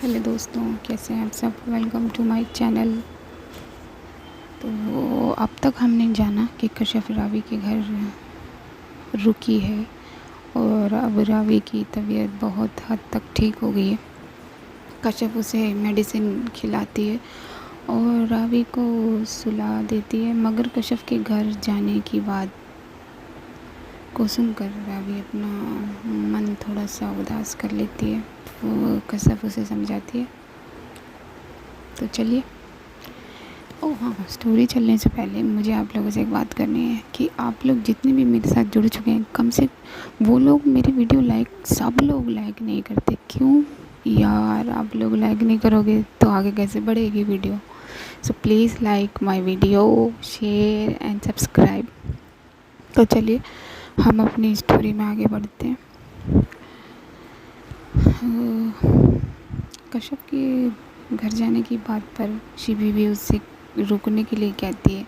Hello दोस्तों, कैसे हैं आप सब। Welcome to my channel. तो अब तक हमने जाना कि कशिफ रावी के घर रुकी है और अब रावी की तबीयत बहुत हद तक ठीक हो गई है। कशिफ उसे मेडिसिन खिलाती है और रावी को सुला देती है, मगर कशिफ के घर जाने की बात को सुनकर रावी अपना मन थोड़ा सा उदास कर लेती है। वो कशिफ उसे समझाती है। तो चलिए। ओह हाँ, स्टोरी चलने से पहले मुझे आप लोगों से एक बात करनी है कि आप लोग जितने भी मेरे साथ जुड़ चुके हैं, कम से वो लोग मेरी वीडियो लाइक, सब लोग लाइक नहीं करते। क्यों यार, आप लोग लाइक नहीं करोगे तो आगे कैसे बढ़ेगी video. So please like my video, share and subscribe. तो चलिए हम अपनी स्टोरी में आगे बढ़ते हैं। कश्यप के घर जाने की बात पर शिवी भी उससे रुकने के लिए कहती है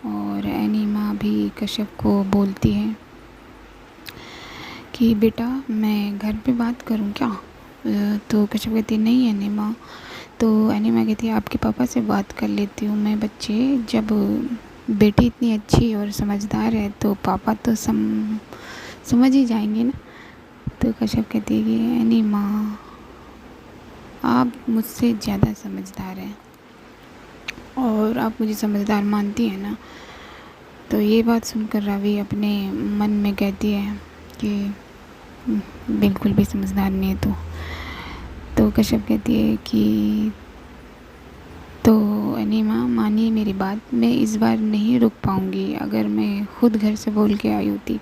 और एनीमा भी कश्यप को बोलती है कि बेटा मैं घर पे बात करूं क्या। तो कश्यप कहती है नहीं एनीमा। तो एनीमा कहती है आपके पापा से बात कर लेती हूँ मैं। बच्चे, जब बेटी इतनी अच्छी और समझदार है तो पापा तो समझ ही जाएंगे ना। तो कश्यप कहती है कि एनीमा आप मुझसे ज़्यादा समझदार हैं और आप मुझे समझदार मानती हैं ना। तो ये बात सुनकर रावी अपने मन में कहती है कि बिल्कुल भी समझदार नहीं है। तो कश्यप कहती है कि तो अनीमा मानिए मेरी बात, मैं इस बार नहीं रुक पाऊँगी। अगर मैं खुद घर से बोल के आई होती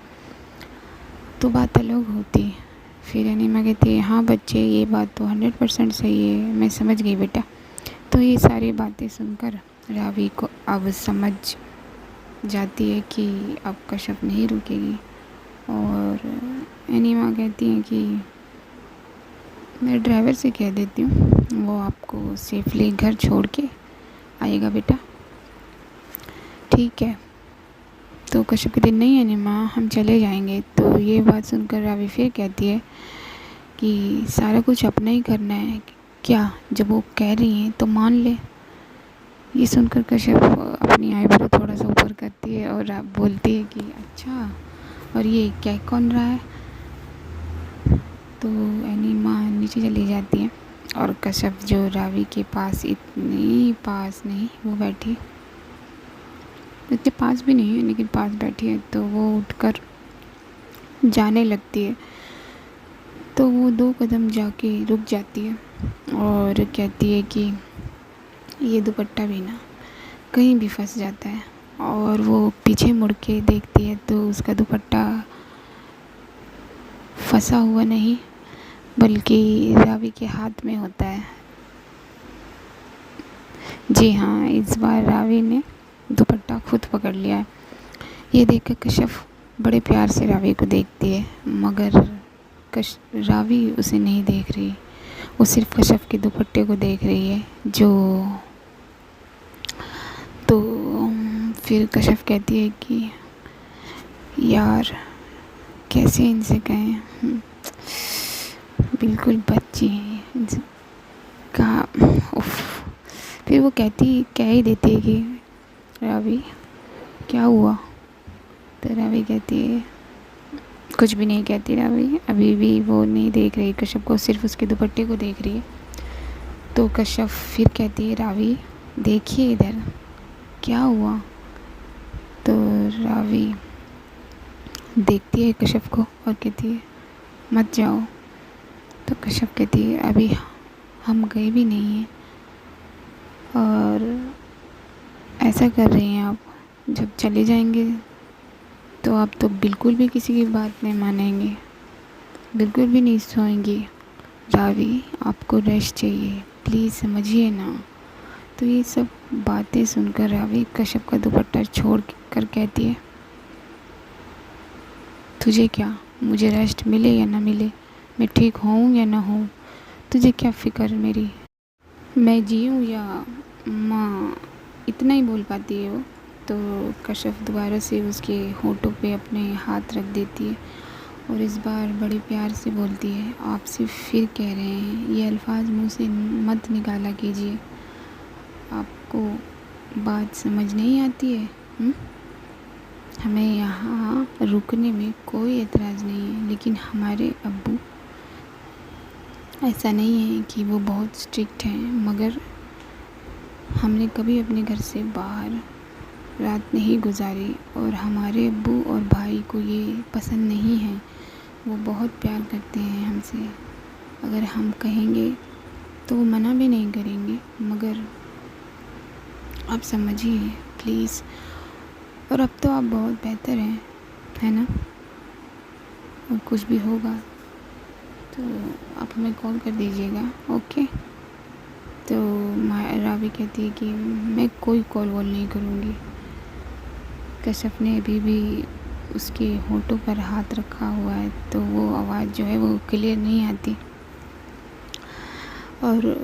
तो बात अलग होती। फिर अनीमा कहती है हाँ बच्चे, ये बात तो 100% सही है, मैं समझ गई बेटा। तो ये सारी बातें सुनकर रावी को अब समझ जाती है कि अब कश्यप नहीं रुकेगी। और एनीमा कहती है कि मैं ड्राइवर से कह देती हूँ, वो आपको सेफली घर छोड़ के आएगा बेटा। ठीक है। तो कश्यप कहती नहीं एनीमा, हम चले जाएंगे। तो ये बात सुनकर रावी फिर कहती है कि सारा कुछ अपना ही करना है क्या, जब वो कह रही हैं तो मान ले। ये सुनकर कश्यप अपनी आईब्रो थोड़ा सा ऊपर करती है और बोलती है कि अच्छा, और ये क्या कौन रहा है। तो एनीमा नीचे चली जाती है और कश्यप जो रावी के पास, इतनी पास नहीं, वो बैठी, इतने पास भी नहीं है लेकिन पास बैठी है। तो वो उठकर जाने लगती है। तो वो 2 कदम जाके रुक जाती है और कहती है कि ये दुपट्टा भी ना कहीं भी फंस जाता है। और वो पीछे मुड़ के देखती है तो उसका दुपट्टा फंसा हुआ नहीं बल्कि रावी के हाथ में होता है। जी हाँ, इस बार रावी ने दुपट्टा खुद पकड़ लिया है। ये देखकर कश्यप बड़े प्यार से रावी को देखती है, मगर रावी उसे नहीं देख रही। वो सिर्फ कश्यप के दुपट्टे को देख रही है जो। तो फिर कश्यप कहती है कि यार कैसे इनसे कहें, बिल्कुल बच्ची हैं इनसे कहा। उफ। फिर वो कह ही देती है कि रावी क्या हुआ। तो रावी कहती है, कुछ भी नहीं कहती रावी। अभी भी वो नहीं देख रही कश्यप को, सिर्फ उसके दुपट्टे को देख रही है। तो कश्यप फिर कहती है रावी देखिए इधर क्या हुआ। तो रावी देखती है कश्यप को और कहती है मत जाओ। तो कश्यप कहती है अभी हम गए भी नहीं हैं और ऐसा कर रही हैं आप, जब चले जाएंगे तो आप तो बिल्कुल भी किसी की बात नहीं मानेंगे, बिल्कुल भी नहीं सोएंगी। रावी आपको रेस्ट चाहिए, प्लीज़ समझिए ना। तो ये सब बातें सुनकर रावी कश्यप का दुपट्टा छोड़ कर कहती है तुझे क्या, मुझे रेस्ट मिले या ना मिले, मैं ठीक हूँ या ना हूँ, तुझे क्या फ़िक्र मेरी, मैं जीऊँ या माँ। इतना ही बोल पाती है वो। तो कश्यप दोबारा से उसके होठों पे अपने हाथ रख देती है और इस बार बड़े प्यार से बोलती है, आपसे फिर कह रहे हैं ये अल्फाज मुँह से मत निकाला कीजिए। आपको बात समझ नहीं आती है? हमें यहाँ रुकने में कोई एतराज़ नहीं है, लेकिन हमारे अब्बू ऐसा नहीं है कि वो बहुत स्ट्रिक्ट हैं, मगर हमने कभी अपने घर से बाहर रात नहीं गुजारी और हमारे अब्बू और भाई को ये पसंद नहीं है। वो बहुत प्यार करते हैं हमसे। अगर हम कहेंगे तो वो मना भी नहीं करेंगे, मगर आप समझिए प्लीज़। और अब तो आप बहुत बेहतर हैं, है ना? और कुछ भी होगा तो आप हमें कॉल कर दीजिएगा, ओके? तो रावी कहती है कि मैं कोई कॉल वॉल नहीं करूँगी। कश्यप ने अभी भी उसके होठों पर हाथ रखा हुआ है, तो वो आवाज़ जो है वो क्लियर नहीं आती। और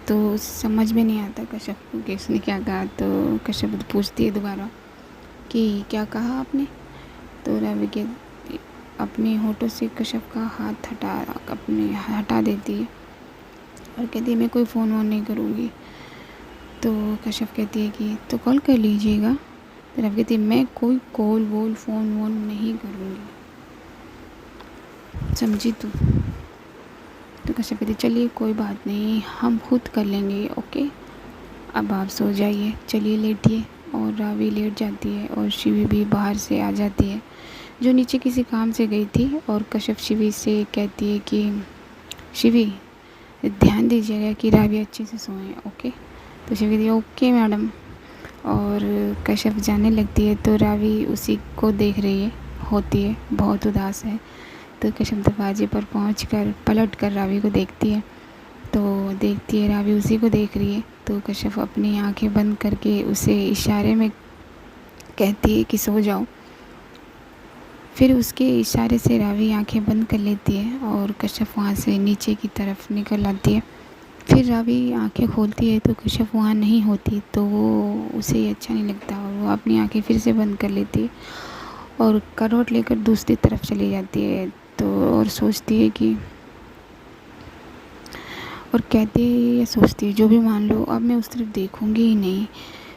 तो समझ में नहीं आता कश्यप को कि उसने क्या कहा। तो कश्यप पूछती है दोबारा कि क्या कहा आपने? तो रावी के अपने होठों से कश्यप का हाथ हटा देती है और कहती है मैं कोई फ़ोन वोन नहीं करूँगी। तो कश्यप कहती है कि तो कॉल कर लीजिएगा। तो रावी कहती है मैं कोई कॉल वोल फ़ोन वोन नहीं करूँगी, समझी तू? तो कश्यप कहती चलिए कोई बात नहीं, हम खुद कर लेंगे, ओके? अब आप सो जाइए, चलिए लेटिए। और रावी लेट जाती है और शिवी भी बाहर से आ जाती है, जो नीचे किसी काम से गई थी। और कश्यप शिवी से कहती है कि शिवी ध्यान दीजिएगा कि रावी अच्छे से सोएं, ओके? तो शिवी कहती है ओके मैडम। और कश्यप जाने लगती है तो रावी उसी को देख रही होती है, बहुत उदास है। तो कश्यप दरवाजे पर पहुंचकर पलट कर रावी को देखती है, तो देखती है रावी उसी को देख रही है। तो कश्यप अपनी आंखें बंद करके उसे इशारे में कहती है कि सो जाओ। फिर उसके इशारे से रावी आंखें बंद कर लेती है और कश्यप वहाँ से नीचे की तरफ निकल आती है। फिर रावी आंखें खोलती है तो कश्यप वहाँ नहीं होती, तो वो उसे अच्छा नहीं लगता और वो अपनी आंखें फिर से बंद कर लेती है और करवट लेकर दूसरी तरफ चली जाती है। तो और सोचती है कि और कहती है या सोचती है जो भी मान लो, अब मैं उस तरफ देखूंगी ही नहीं।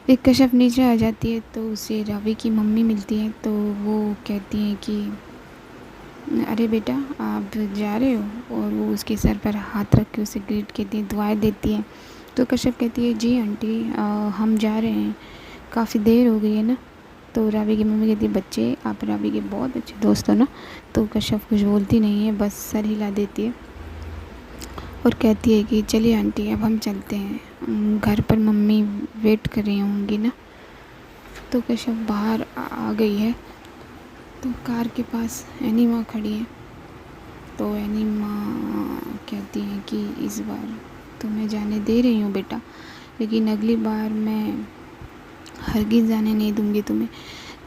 फिर कश्यप नीचे आ जाती है तो उसे रावी की मम्मी मिलती है। तो वो कहती हैं कि अरे बेटा आप जा रहे हो? और वो उसके सर पर हाथ रख के उसे ग्रीट कहती है, दुआएं देती है। तो कश्यप कहती है जी आंटी हम जा रहे हैं, काफ़ी देर हो गई है ना। तो रावी की मम्मी कहती है बच्चे आप रावी के बहुत अच्छे दोस्त हो ना। तो कश्यप कुछ बोलती नहीं है, बस सर हिला देती है और कहती है कि चलिए आंटी अब हम चलते हैं, घर पर मम्मी वेट कर रही होंगी ना। तो कश्यप बाहर आ गई है तो कार के पास एनीमा खड़ी है। तो एनीमा कहती है कि इस बार तो मैं जाने दे रही हूँ बेटा, लेकिन अगली बार मैं हरगिज़ जाने नहीं दूँगी तुम्हें।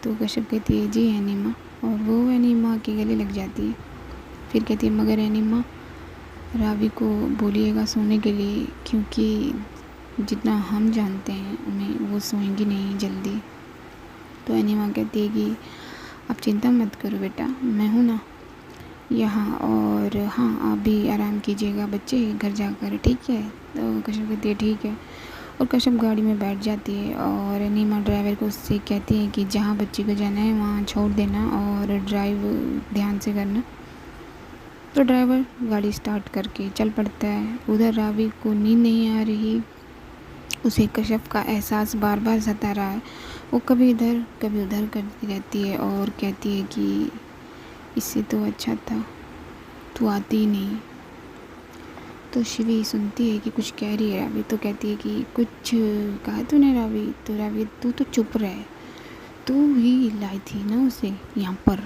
तो कश्यप कहती है जी एनीमा, और वो एनीमा के गले लग जाती है। फिर कहती है मगर एनीमा रावी को बोलिएगा सोने के लिए, क्योंकि जितना हम जानते हैं उन्हें वो सोएंगी नहीं जल्दी। तो एनीमा कहती है कि आप चिंता मत करो बेटा, मैं हूँ ना यहाँ, और हाँ आप भी आराम कीजिएगा बच्चे घर जाकर, ठीक है? तो कश्यप कहती है ठीक है। और कश्यप गाड़ी में बैठ जाती है और एनीमा ड्राइवर को उससे कहती है कि जहाँ बच्ची को जाना है वहाँ छोड़ देना और ड्राइव ध्यान से करना। तो ड्राइवर गाड़ी स्टार्ट करके चल पड़ता है। उधर रावी को नींद नहीं आ रही, उसे कश्यप का एहसास बार बार सता रहा है। वो कभी इधर कभी उधर करती रहती है और कहती है कि इससे तो अच्छा था तू आती ही नहीं। तो शिवी सुनती है कि कुछ कह रही है रावी, तो कहती है कि कुछ कहा तूने रावी? तो रावी तू तो चुप रहे, तू ही लाई थी ना उसे यहाँ पर।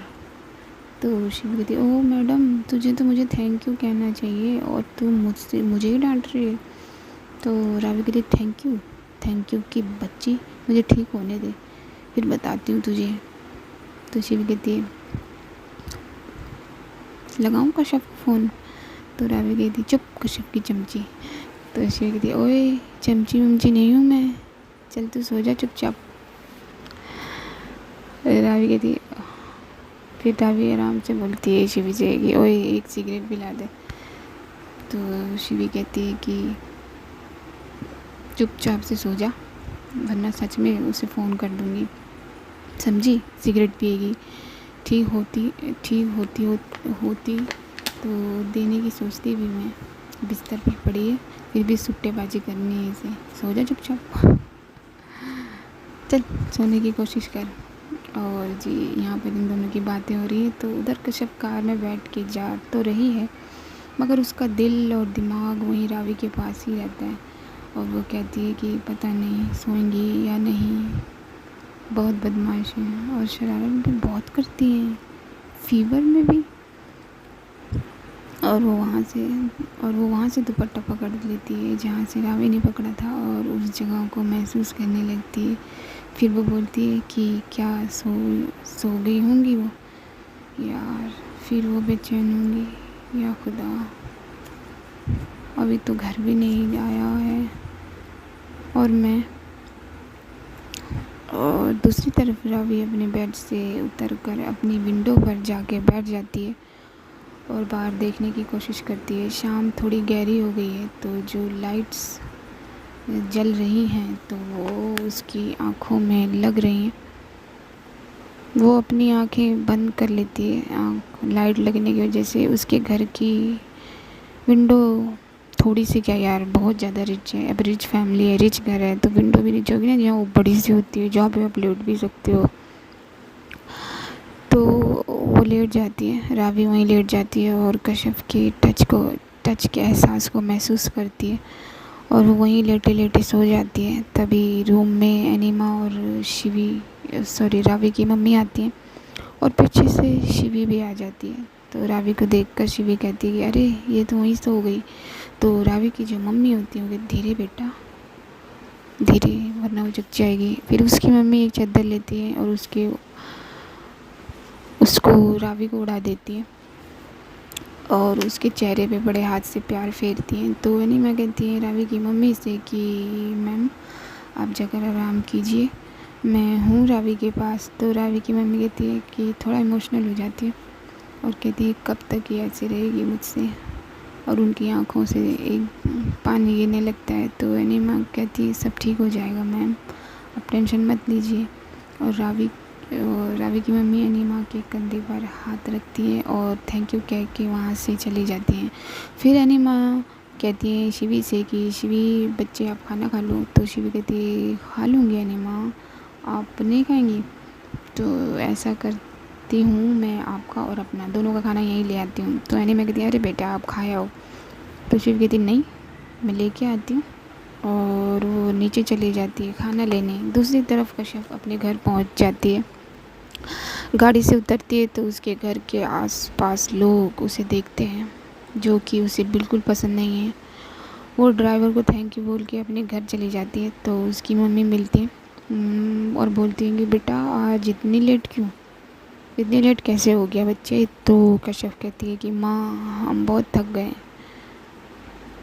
तो शिवी कहती है ओह मैडम तुझे तो मुझे थैंक यू कहना चाहिए और तू मुझे ही डांट रही है। तो रावी कहती थैंक यू कि बच्ची मुझे ठीक होने दे, फिर बताती हूँ तुझे। तो शिवी कहती है लगाऊँ कश्यप को फ़ोन? तो रावी कहती चुप कश्यप की चमची। तो शिवी कहती ओए चमची वमची नहीं हूँ मैं, चल तू सो जा चुपचाप। रावी कहती फिर रावी आराम से बोलती है शिवी से कि ओए एक सिगरेट पिला दे। तो शिवी कहती है कि चुपचाप से सो जा, वरना सच में उसे फ़ोन कर दूँगी, समझी। सिगरेट पिएगी, ठीक होती तो देने की सोचती भी मैं। बिस्तर पर पड़ी है, फिर भी सुट्टेबाजी करनी है इसे। सो जा चुपचाप, चल सोने की कोशिश कर। और जी यहाँ पर इन दोनों की बातें हो रही है। तो उधर कश्यप कार में बैठ के जा तो रही है, मगर उसका दिल और दिमाग वहीं रावी के पास ही रहता है। और वो कहती है कि पता नहीं सोएंगी या नहीं। बहुत बदमाश है और शरारत भी बहुत करती हैं, फीवर में भी। और वो वहाँ से दुपट्टा पकड़ लेती है जहाँ से रावी ने पकड़ा था, और उस जगह को महसूस करने लगती है। फिर वो बोलती है कि क्या सो गई होंगी वो, यार फिर वो बेचैन होंगी। या खुदा, अभी तो घर भी नहीं आया है। और दूसरी तरफ रावी अपने बेड से उतरकर अपनी विंडो पर जाके बैठ जाती है और बाहर देखने की कोशिश करती है। शाम थोड़ी गहरी हो गई है, तो जो लाइट्स जल रही हैं तो वो उसकी आँखों में लग रही हैं। वो अपनी आँखें बंद कर लेती है। लाइट लगने की वजह से उसके घर की विंडो थोड़ी सी क्या यार, बहुत ज़्यादा रिच है। अब रिच फैमिली है, रिच घर है, तो विंडो भी रिच होगी ना, जहाँ वो बड़ी सी होती है, जहाँ पे आप लेट भी सकते हो। तो वो लेट जाती है, रावी वहीं लेट जाती है और कश्यप के टच के एहसास को महसूस करती है, और वो वहीं लेटे लेटे सो जाती है। तभी रूम में एनिमा और रावी की मम्मी आती हैं, और पीछे से शिवी भी आ जाती है। तो रावी को देखकर शिवी कहती है कि अरे ये तो वहीं सो गई। तो रावी की जो मम्मी होती है वो कहती, धीरे बेटा धीरे, वरना वो जग जाएगी। फिर उसकी मम्मी एक चादर लेती है और उसको रावी को उड़ा देती है और उसके चेहरे पे बड़े हाथ से प्यार फेरती हैं। तो एनिमा कहती है रावी की मम्मी से कि मैम आप जाकर आराम कीजिए, मैं हूँ रावी के पास। तो रावी की मम्मी कहती है कि थोड़ा इमोशनल हो जाती है और कहती है कब तक ये ऐसे रहेगी मुझसे, और उनकी आंखों से एक पानी गिरने लगता है। तो एनिमा कहती है सब ठीक हो जाएगा मैम, आप टेंशन मत लीजिए। और रावी की मम्मी एनिमा के कंधे पर हाथ रखती है और थैंक यू कह के वहाँ से चली जाती हैं। फिर एनिमा कहती है शिवी से कि शिवी बच्चे आप खाना खा लो। तो शिवी कहती है खा लूँगी एनिमा, आप नहीं खाएंगी? तो ऐसा करती हूँ, मैं आपका और अपना दोनों का खाना यहीं ले आती हूँ। तो एनिमा कहती है अरे बेटा आप खाए आओ। तो शिवी कहती नहीं, मैं लेके आती हूँ, और वो नीचे चली जाती है खाना लेने। दूसरी तरफ कश्यप अपने घर पहुँच जाती है, गाड़ी से उतरती है तो उसके घर के आसपास लोग उसे देखते हैं, जो कि उसे बिल्कुल पसंद नहीं है। वो ड्राइवर को थैंक यू बोल के अपने घर चली जाती है। तो उसकी मम्मी मिलती है और बोलती है कि बेटा आज इतनी लेट क्यों, इतनी लेट कैसे हो गया बच्चे? तो कश्यप कहती है कि माँ हम बहुत थक गए,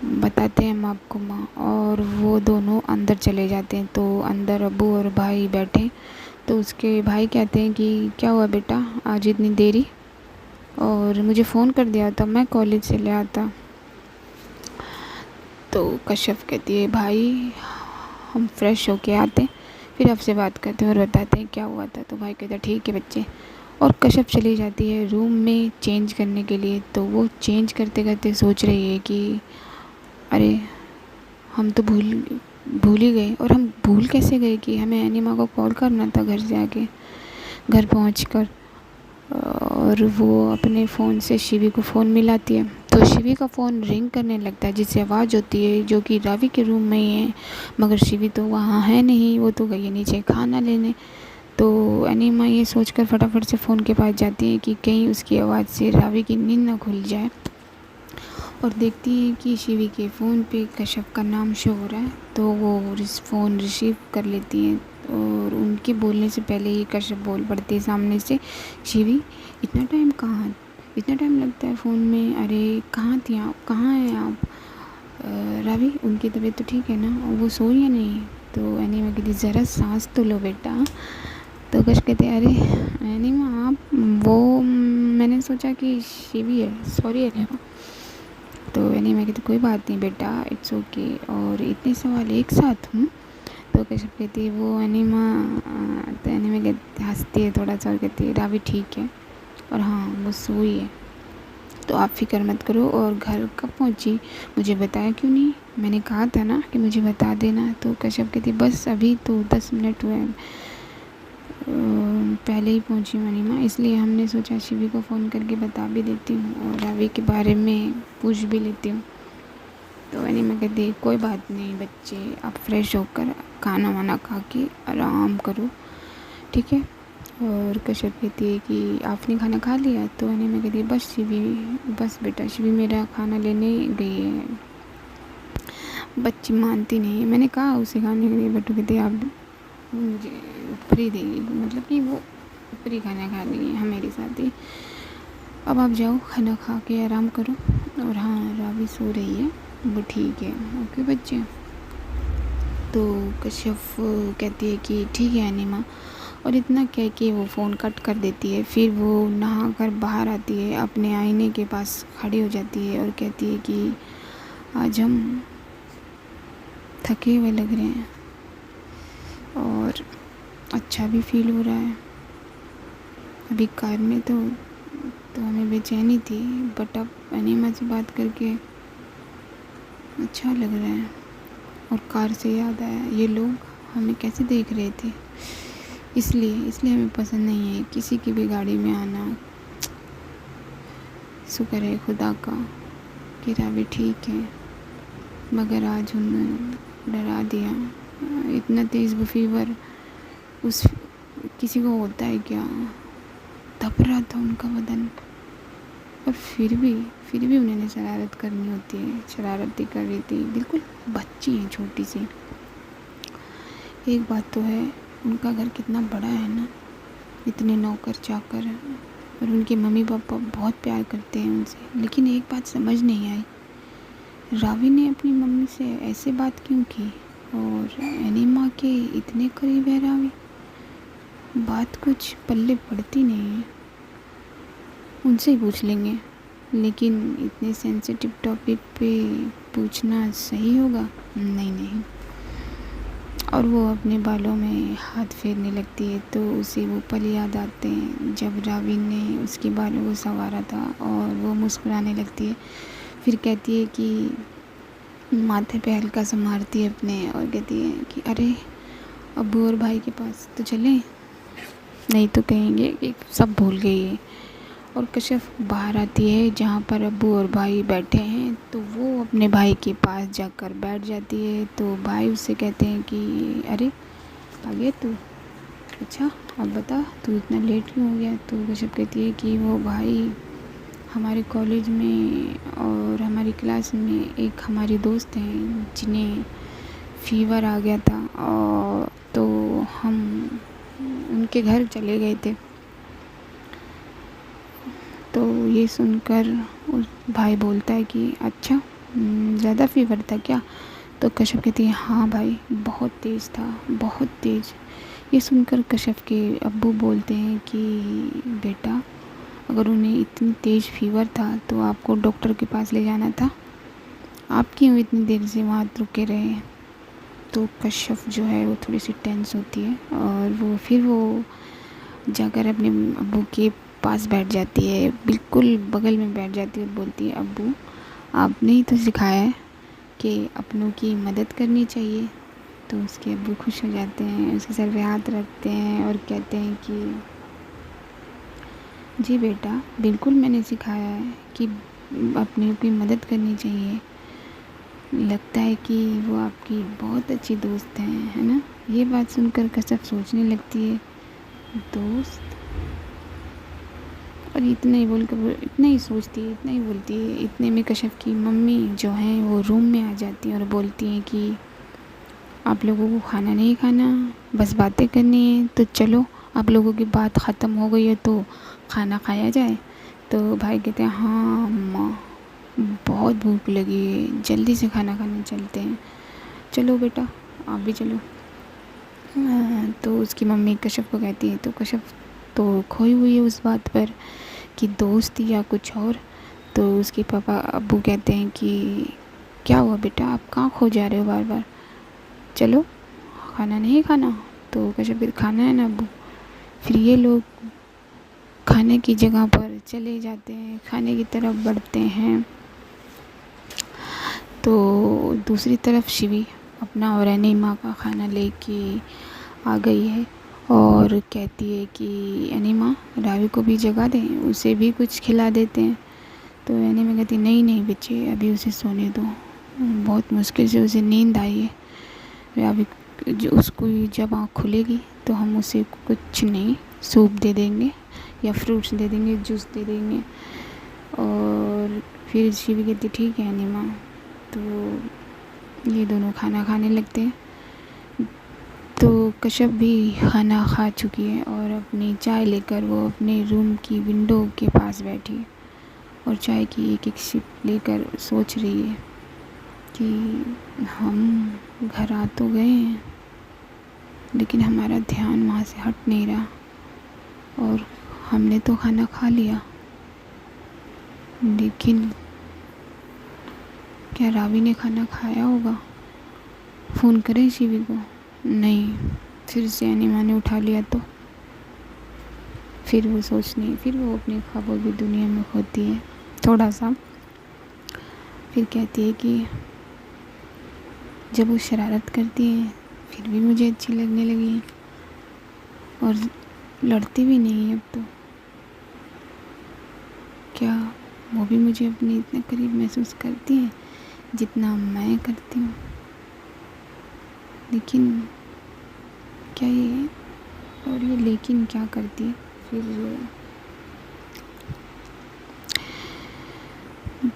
बताते हैं हम आपको माँ। और वो दोनों अंदर चले जाते हैं। तो अंदर अब्बू और भाई बैठे। तो उसके भाई कहते हैं कि क्या हुआ बेटा आज इतनी देरी, और मुझे फ़ोन कर दिया था, मैं कॉलेज से ले आता। तो कश्यप कहती है भाई हम फ्रेश होके आते, फिर आपसे बात करते हैं और बताते हैं क्या हुआ था। तो भाई कहता है ठीक है बच्चे। और कश्यप चली जाती है रूम में चेंज करने के लिए। तो वो चेंज करते करते सोच रही है कि अरे हम तो भूल ही गए, और हम भूल कैसे गए कि हमें एनिमा को कॉल करना था घर से आके, घर पहुंचकर। और वो अपने फ़ोन से शिवी को फ़ोन मिलाती है। तो शिवी का फ़ोन रिंग करने लगता है, जिससे आवाज़ होती है, जो कि रावी के रूम में ही है, मगर शिवी तो वहाँ है नहीं, वो तो गई है नीचे खाना लेने। तो एनिमा ये सोचकर फटाफट से फ़ोन के पास जाती है कि कहीं उसकी आवाज़ से रावी की नींद ना खुल जाए, और देखती है कि शिवी के फ़ोन पे कश्यप का नाम शो हो रहा है। तो वो फ़ोन रिसीव कर लेती हैं, और उनके बोलने से पहले ही कश्यप बोल पड़ते हैं सामने से, शिवी इतना टाइम कहाँ, इतना टाइम लगता है फ़ोन में, अरे कहाँ थी आप, कहाँ हैं आप? रावी उनकी तबीयत तो ठीक है ना, और वो सोई या नहीं? तो एनिमा कहती ज़रा सांस तो लो बेटा, तो कश कहते अरे अनिमा आप वो मैंने सोचा कि शिवी है, सॉरी अनिमा। तो अनिमा कहती कोई बात नहीं बेटा, इट्स ओके। और इतने सवाल एक साथ हूँ। तो कश्यप कहती है वो अनिमा। तो अनिमा कहती हंसती है थोड़ा सा और कहती है रावी ठीक है, और हाँ वो सोई है, तो आप फिक्र मत करो। और घर कब पहुँची, मुझे बताया क्यों नहीं, मैंने कहा था ना कि मुझे बता देना। तो कश्यप कहती बस अभी तो 10 मिनट हुए हैं, पहले ही पहुँची अनिमा, इसलिए हमने सोचा शिवी को फ़ोन करके बता भी देती हूँ और रावी के बारे में पूछ भी लेती हूँ। तो अनिमा कहती कोई बात नहीं बच्चे, आप फ्रेश होकर खाना वाना खा के आराम करो, ठीक है। और कश्यप कहती है कि आपने खाना खा लिया। तो अनिमा कहती है बस शिवी, बस बेटा शिवी मेरा खाना लेने गई है। बच्ची मानती नहीं है, मैंने कहा उसे खाने के लिए, बट कहती आप मुझे ऊपरी देगी, मतलब कि वो ऊपरी खाना खा रही है मेरे साथ ही। अब आप जाओ खाना खा के आराम करो। और हाँ रावी सो रही है, वो ठीक है, ओके बच्चे। तो कश्यप कहती है कि ठीक है अनिमा, और इतना कह के वो फ़ोन कट कर देती है। फिर वो नहा कर बाहर आती है, अपने आईने के पास खड़ी हो जाती है और कहती है कि आज हम थके हुए लग रहे हैं और अच्छा भी फील हो रहा है। अभी कार में तो हमें बेचैनी थी, बट अब अनिमा से बात करके अच्छा लग रहा है। और कार से याद आया ये लोग हमें कैसे देख रहे थे, इसलिए हमें पसंद नहीं है किसी की भी गाड़ी में आना। शुक्र है खुदा का कि रावी ठीक है, मगर आज उन्होंने डरा दिया। इतना तेज़ वो फीवर उस किसी को होता है क्या, तप रहा था उनका बदन। और फिर भी उन्होंने शरारत करनी होती है, शरारती कर रही थी, बिल्कुल बच्ची हैं छोटी सी। एक बात तो है उनका घर कितना बड़ा है ना, इतने नौकर चाकर, और उनके मम्मी पापा बहुत प्यार करते हैं उनसे। लेकिन एक बात समझ नहीं आई, रावी ने अपनी मम्मी से ऐसे बात क्यों की, और अनिमा के इतने करीब है रावी, बात कुछ पल्ले पड़ती नहीं है। उनसे ही पूछ लेंगे, लेकिन इतने सेंसिटिव टॉपिक पे पूछना सही होगा नहीं। और वो अपने बालों में हाथ फेरने लगती है, तो उसे वो पल याद आते हैं जब रावी ने उसके बालों को संवारा था, और वो मुस्कुराने लगती है। फिर कहती है कि माथे पे हल्का सा मारती है अपने, और कहती है कि अरे अब्बू और भाई के पास तो चलें, नहीं तो कहेंगे कि सब भूल गई है। और कश्यप बाहर आती है जहाँ पर अब्बू और भाई बैठे हैं, तो वो अपने भाई के पास जाकर बैठ जाती है। तो भाई उससे कहते हैं कि अरे आ गया तू, अच्छा अब बता तू इतना लेट क्यों हो गया। तो कश्यप कहती है कि वो भाई हमारे कॉलेज में और हमारी क्लास में एक हमारी दोस्त हैं जिन्हें फीवर आ गया था, और तो हम उनके घर चले गए थे। तो ये सुनकर उस भाई बोलता है कि अच्छा ज़्यादा फीवर था क्या। तो कश्यप कहती है हाँ भाई बहुत तेज़ था, बहुत तेज़। ये सुनकर कश्यप के अब्बू बोलते हैं कि बेटा अगर उन्हें इतनी तेज़ फीवर था तो आपको डॉक्टर के पास ले जाना था, आप क्यों इतनी देर से वहाँ रुके रहे। तो कश्यप जो है वो थोड़ी सी टेंस होती है, और वो जाकर अपने अब्बू के पास बैठ जाती है, बिल्कुल बगल में बैठ जाती है और बोलती है अब्बू आपने ही तो सिखाया है कि अपनों की मदद करनी चाहिए। तो उसके अब्बू खुश हो जाते हैं, उसके सर पे हाथ रखते हैं और कहते हैं कि जी बेटा बिल्कुल मैंने सिखाया है कि अपने की मदद करनी चाहिए, लगता है कि वो आपकी बहुत अच्छी दोस्त हैं, है ना। ये बात सुनकर कश्यप सोचने लगती है दोस्त, और इतना ही बोलकर इतना ही सोचती है, इतना ही बोलती है। इतने में कश्यप की मम्मी जो हैं वो रूम में आ जाती हैं और बोलती हैं कि आप लोगों को खाना नहीं खाना, बस बातें करनी है, तो चलो आप लोगों की बात ख़त्म हो गई है तो खाना खाया जाए। तो भाई कहते हैं हाँ अम्मा बहुत भूख लगी है, जल्दी से खाना खाने चलते हैं, चलो बेटा आप भी चलो। तो उसकी मम्मी कश्यप को कहती है, तो कश्यप तो खोई हुई है उस बात पर कि दोस्त या कुछ और। तो उसके पापा अब्बू कहते हैं कि क्या हुआ बेटा, आप कहाँ खो जा रहे हो बार बार, चलो खाना नहीं खाना। तो कश्यप फिर खाना है ना अब्बू। फिर ये लोग खाने की जगह पर चले जाते हैं, खाने की तरफ बढ़ते हैं। तो दूसरी तरफ शिवी अपना और एनिमा का खाना लेके आ गई है और कहती है कि एनिमा रावी को भी जगा दें, उसे भी कुछ खिला देते हैं। तो एनिमा कहती नहीं नहीं बच्चे, अभी उसे सोने दो, बहुत मुश्किल से उसे नींद आई है। रावी जो उसको जब आँख खुलेगी तो हम उसे कुछ नहीं, सूप दे देंगे या फ्रूट्स दे देंगे, जूस दे देंगे। और फिर शिवी कहती ठीक है एनिमा। तो ये दोनों खाना खाने लगते हैं। तो कश्यप भी खाना खा चुकी है और अपनी चाय लेकर वो अपने रूम की विंडो के पास बैठी है और चाय की एक एक सिप लेकर सोच रही है कि हम घर आ तो गए हैं लेकिन हमारा ध्यान वहाँ से हट नहीं रहा, और हमने तो खाना खा लिया, लेकिन क्या रावी ने खाना खाया होगा, फ़ोन करें शिवी को। नहीं, फिर से एनिमा ने उठा लिया तो फिर वो सोचने, फिर वो अपने ख्वाबों की दुनिया में खोती है थोड़ा सा। फिर कहती है कि जब वो शरारत करती है फिर भी मुझे अच्छी लगने लगी है और लड़ती भी नहीं है अब तो। क्या वो भी मुझे अपने इतने करीब महसूस करती है जितना मैं करती हूँ। लेकिन क्या ये, और ये लेकिन क्या करती है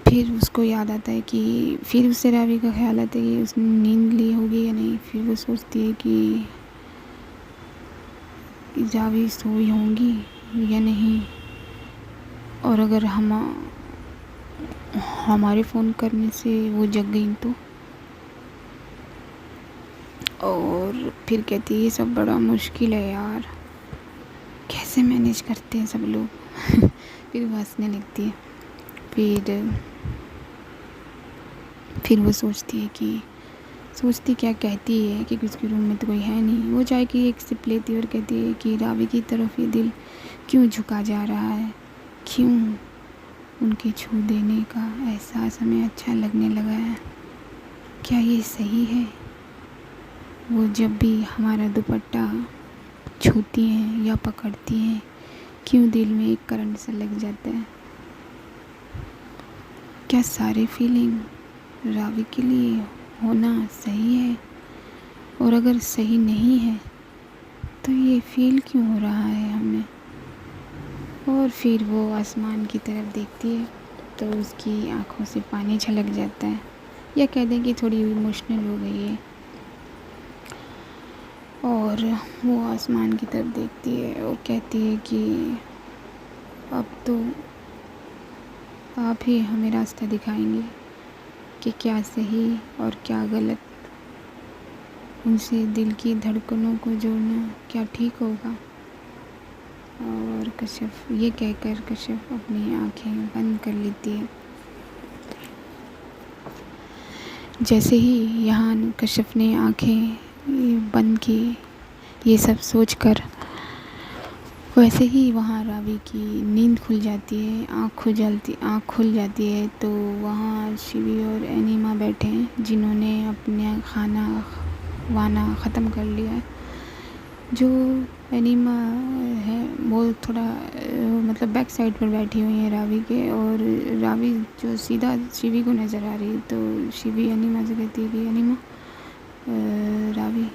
फिर उसको याद आता है कि फिर उससे रावी का ख्याल आता है कि उसने नींद ली होगी या नहीं। फिर वो सोचती है कि रावी सोई होंगी या नहीं, और अगर हमारे फ़ोन करने से वो जग गई तो। और फिर कहती है ये सब बड़ा मुश्किल है यार, कैसे मैनेज करते हैं सब लोग। फिर वो हंसने लगती है। फिर वो सोचती क्या कहती है कि उसके रूम में तो कोई है नहीं। वो चाय की एक सिप लेती है और कहती है कि रावी की तरफ ये दिल क्यों झुका जा रहा है, क्यों उनके छू देने का एहसास हमें अच्छा लगने लगा है, क्या ये सही है। वो जब भी हमारा दुपट्टा छूती हैं या पकड़ती हैं क्यों दिल में एक करंट सा लग जाता है। क्या सारी फीलिंग रावी के लिए होना सही है, और अगर सही नहीं है तो ये फील क्यों हो रहा है हमें। और फिर वो आसमान की तरफ देखती है तो उसकी आंखों से पानी छलक जाता है, या कह दें कि थोड़ी इमोशनल हो गई है। और वो आसमान की तरफ देखती है और कहती है कि अब तो आप ही हमें रास्ता दिखाएंगे कि क्या सही और क्या गलत। उनसे दिल की धड़कनों को जोड़ना क्या ठीक होगा। और कश्यप ये कहकर कश्यप अपनी आंखें बंद कर लेती है। जैसे ही यहाँ कश्यप ने आंखें बंद की ये सब सोचकर, वैसे ही वहाँ रावी की नींद खुल जाती है, आँख खुल जाती है। तो वहाँ शिवी और एनिमा बैठे हैं जिन्होंने अपना खाना वाना ख़त्म कर लिया है। जो एनिमा है वो थोड़ा मतलब बैक साइड पर बैठी हुई है रावी के, और रावी जो सीधा शिवी को नज़र आ रही है। तो शिवी एनिमा से कहती है कि एनिमा रावी,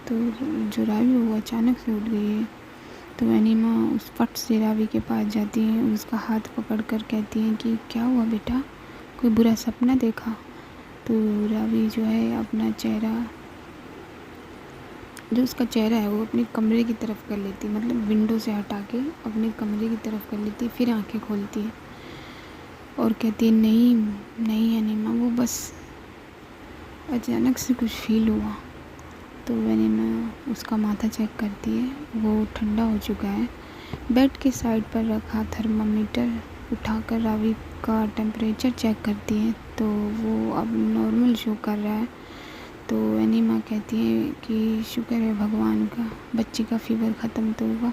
तो जो रावी वो अचानक से उठ गई है। तो एनिमा उस फट से रावी के पास जाती है, उसका हाथ पकड़ कर कहती है कि क्या हुआ बेटा, कोई बुरा सपना देखा। तो रावी जो है अपना चेहरा, जो उसका चेहरा है वो अपने कमरे की तरफ कर लेती है, मतलब विंडो से हटा के अपने कमरे की तरफ कर लेती है। फिर आंखें खोलती है और कहती है नहीं नहीं एनिमा, वो बस अचानक से कुछ फील हुआ। तो मैंने उसका माथा चेक करती है, वो ठंडा हो चुका है। बेड के साइड पर रखा थर्मामीटर उठाकर रावी का टेम्परेचर चेक करती है, तो वो अब नॉर्मल शो कर रहा है। तो एनीमा कहती है कि शुक्र है भगवान का, बच्ची का फ़ीवर ख़त्म तो हुआ।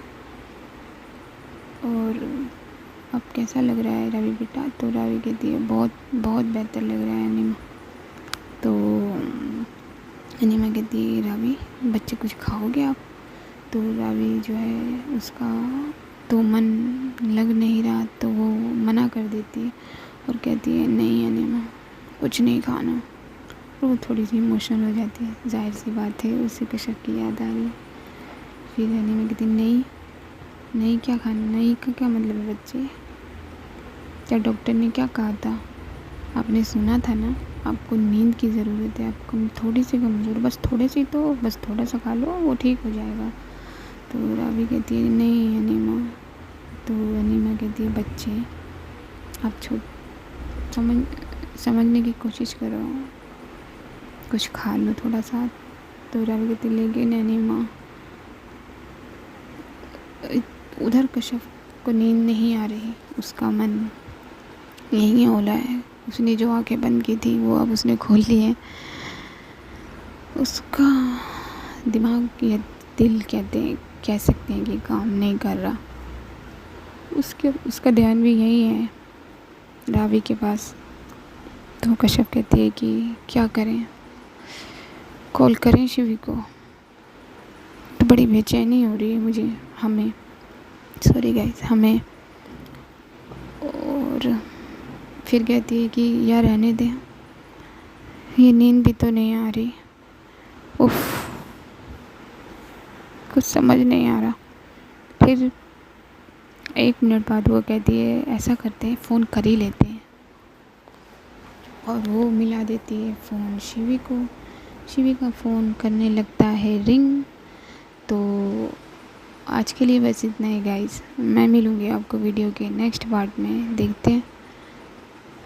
और अब कैसा लग रहा है रावी बेटा? तो रावी कहती है बहुत बहुत बेहतर लग रहा है एनीमा। तो एनीमा कहती है रावी बच्चे कुछ खाओगे आप? तो रावी जो है उसका तो मन लग नहीं रहा, तो वो मना कर देती है और कहती है नहीं एनीमा कुछ नहीं खाना। और वो थोड़ी सी इमोशनल हो जाती है, जाहिर सी बात है उसे कश्यप की याद आ रही है। फिर एनीमा कहती नहीं नहीं क्या खाना, नहीं का क्या मतलब है बच्चे? क्या डॉक्टर ने क्या कहा था? आपने सुना था ना, आपको नींद की ज़रूरत है, आपको थोड़ी सी कमज़ोर, बस थोड़े सी, तो बस थोड़ा सा खा लो वो ठीक हो जाएगा। तो रावी कहती है नहीं अनीमा। तो अनीमा कहती है बच्चे आप समझने की कोशिश करो, कुछ खा लो थोड़ा सा। तो रावी कहती लेकिन अनीमा उधर कश्यप को नींद नहीं आ रही, उसका मन यहीं होला है। उसने जो आंखें बंद की थी वो अब उसने खोल ली है। उसका दिमाग या दिल कह सकते हैं कि काम नहीं कर रहा। उसका ध्यान भी यही है रावी के पास। तो कश्यप कहती है कि क्या करें, कॉल करें शिवी को? तो बड़ी बेचैनी हो रही है मुझे, हमें और फिर कहती है कि यार रहने दे, ये नींद भी तो नहीं आ रही, उफ कुछ समझ नहीं आ रहा। फिर 1 मिनट बाद वो कहती है ऐसा करते हैं फ़ोन कर ही लेते हैं, और वो मिला देती है फ़ोन शिवी को। शिवी का फ़ोन करने लगता है रिंग। तो आज के लिए बस इतना ही गाइस, मैं मिलूँगी आपको वीडियो के नेक्स्ट पार्ट में। देखते हैं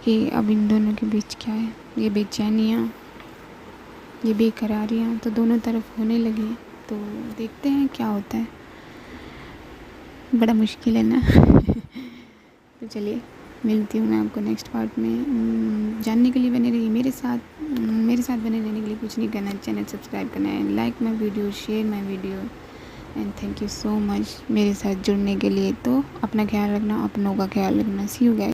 कि अब इन दोनों के बीच क्या है। ये बेचैनियाँ, ये बेकरारियाँ तो दोनों तरफ होने लगी, तो देखते हैं क्या होता है। बड़ा मुश्किल है ना तो चलिए मिलती हूँ मैं आपको नेक्स्ट पार्ट में। जानने के लिए बने रहिए मेरे साथ बने रहने के लिए कुछ नहीं करना, चैनल सब्सक्राइब करना है, like my video, share my video, and thank you so much मेरे साथ जुड़ने के लिए। तो अपना ख्याल रखना, अपनों का ख्याल रखना। सी यू गाइस।